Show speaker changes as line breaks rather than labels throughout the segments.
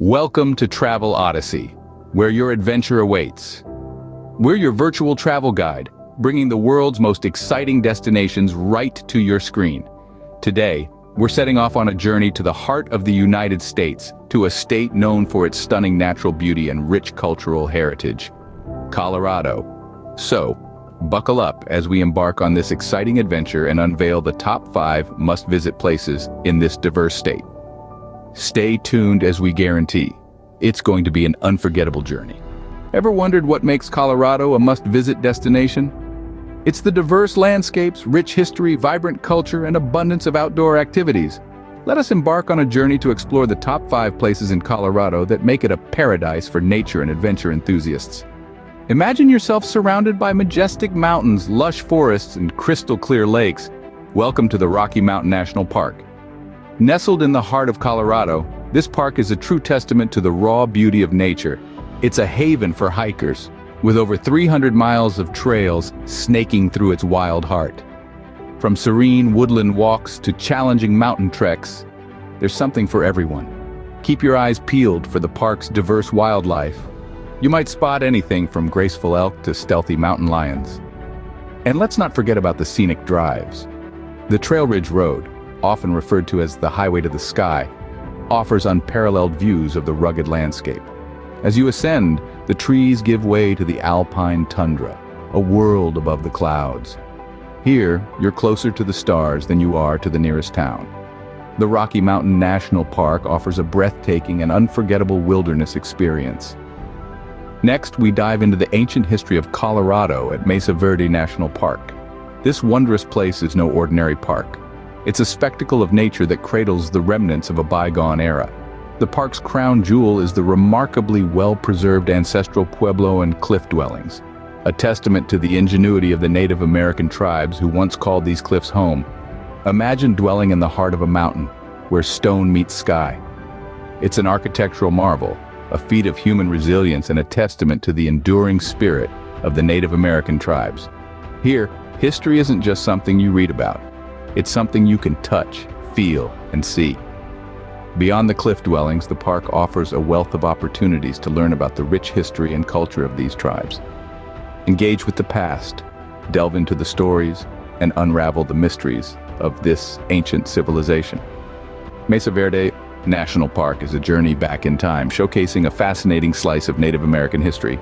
Welcome to Travelodysse, where your adventure awaits. We're your virtual travel guide, bringing the world's most exciting destinations right to your screen. Today, we're setting off on a journey to the heart of the United States, to a state known for its stunning natural beauty and rich cultural heritage, Colorado. So, buckle up as we embark on this exciting adventure and unveil the top 5 must-visit places in this diverse state. Stay tuned as we guarantee it's going to be an unforgettable journey. Ever wondered what makes Colorado a must-visit destination? It's the diverse landscapes, rich history, vibrant culture, and abundance of outdoor activities. Let us embark on a journey to explore the top 5 places in Colorado that make it a paradise for nature and adventure enthusiasts. Imagine yourself surrounded by majestic mountains, lush forests, and crystal-clear lakes. Welcome to the Rocky Mountain National Park. Nestled in the heart of Colorado, this park is a true testament to the raw beauty of nature. It's a haven for hikers, with over 300 miles of trails snaking through its wild heart. From serene woodland walks to challenging mountain treks, there's something for everyone. Keep your eyes peeled for the park's diverse wildlife. You might spot anything from graceful elk to stealthy mountain lions. And let's not forget about the scenic drives. The Trail Ridge Road, often referred to as the highway to the sky, offers unparalleled views of the rugged landscape. As you ascend, the trees give way to the alpine tundra, a world above the clouds. Here, you're closer to the stars than you are to the nearest town. The Rocky Mountain National Park offers a breathtaking and unforgettable wilderness experience. Next, we dive into the ancient history of Colorado at Mesa Verde National Park. This wondrous place is no ordinary park. It's a spectacle of nature that cradles the remnants of a bygone era. The park's crown jewel is the remarkably well-preserved ancestral pueblo and cliff dwellings, a testament to the ingenuity of the Native American tribes who once called these cliffs home. Imagine dwelling in the heart of a mountain, where stone meets sky. It's an architectural marvel, a feat of human resilience and a testament to the enduring spirit of the Native American tribes. Here, history isn't just something you read about. It's something you can touch, feel, and see. Beyond the cliff dwellings, the park offers a wealth of opportunities to learn about the rich history and culture of these tribes. Engage with the past, delve into the stories, and unravel the mysteries of this ancient civilization. Mesa Verde National Park is a journey back in time, showcasing a fascinating slice of Native American history.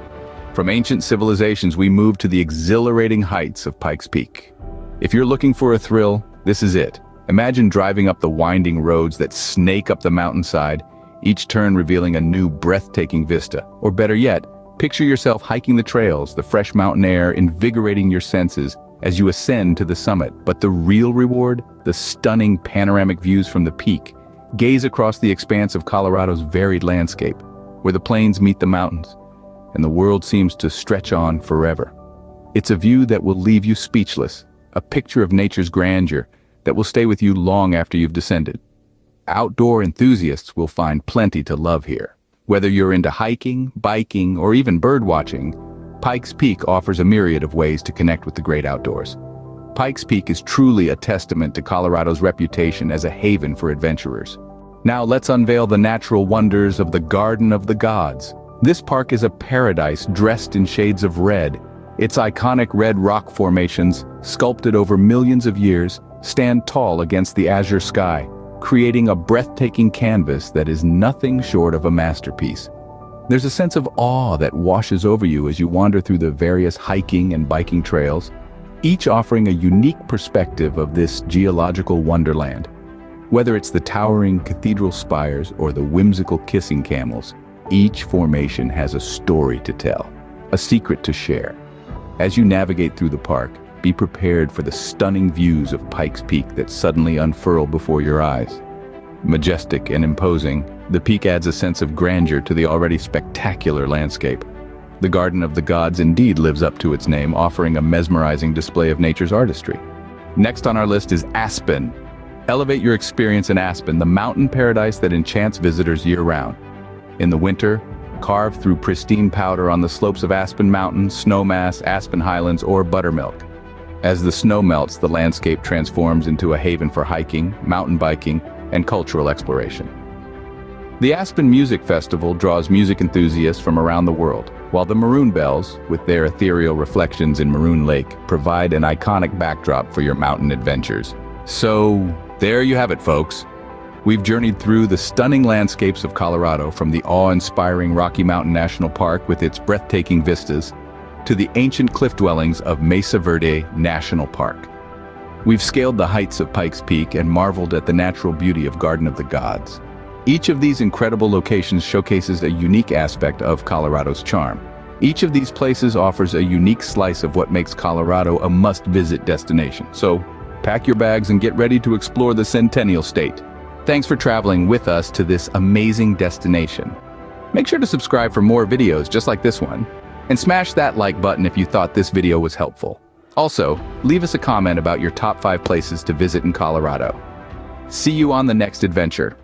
From ancient civilizations, we move to the exhilarating heights of Pikes Peak. If you're looking for a thrill, this is it. Imagine driving up the winding roads that snake up the mountainside, each turn revealing a new breathtaking vista. Or better yet, picture yourself hiking the trails, the fresh mountain air invigorating your senses as you ascend to the summit. But the real reward? The stunning panoramic views from the peak. Gaze across the expanse of Colorado's varied landscape, where the plains meet the mountains, and the world seems to stretch on forever. It's a view that will leave you speechless, a picture of nature's grandeur that will stay with you long after you've descended. Outdoor enthusiasts will find plenty to love here. Whether you're into hiking, biking, or even birdwatching, Pikes Peak offers a myriad of ways to connect with the great outdoors. Pikes Peak is truly a testament to Colorado's reputation as a haven for adventurers. Now let's unveil the natural wonders of the Garden of the Gods. This park is a paradise dressed in shades of red. Its iconic red rock formations, sculpted over millions of years, stand tall against the azure sky, creating a breathtaking canvas that is nothing short of a masterpiece. There's a sense of awe that washes over you as you wander through the various hiking and biking trails, each offering a unique perspective of this geological wonderland. Whether it's the towering cathedral spires or the whimsical kissing camels, each formation has a story to tell, a secret to share. As you navigate through the park, be prepared for the stunning views of Pikes Peak that suddenly unfurl before your eyes. Majestic and imposing, the peak adds a sense of grandeur to the already spectacular landscape. The Garden of the Gods indeed lives up to its name, offering a mesmerizing display of nature's artistry. Next on our list is Aspen. Elevate your experience in Aspen, the mountain paradise that enchants visitors year-round. In the winter, carve through pristine powder on the slopes of Aspen Mountain, Snowmass, Aspen Highlands, or Buttermilk. As the snow melts, the landscape transforms into a haven for hiking, mountain biking, and cultural exploration. The Aspen Music Festival draws music enthusiasts from around the world, while the Maroon Bells, with their ethereal reflections in Maroon Lake, provide an iconic backdrop for your mountain adventures. So, there you have it, folks. We've journeyed through the stunning landscapes of Colorado, from the awe-inspiring Rocky Mountain National Park with its breathtaking vistas, to the ancient cliff dwellings of Mesa Verde National Park. We've scaled the heights of Pikes Peak and marveled at the natural beauty of Garden of the Gods. Each of these incredible locations showcases a unique aspect of Colorado's charm. Each of these places offers a unique slice of what makes Colorado a must-visit destination. So, pack your bags and get ready to explore the Centennial State. Thanks for traveling with us to this amazing destination. Make sure to subscribe for more videos just like this one, and smash that like button if you thought this video was helpful. Also, leave us a comment about your top 5 places to visit in Colorado. See you on the next adventure.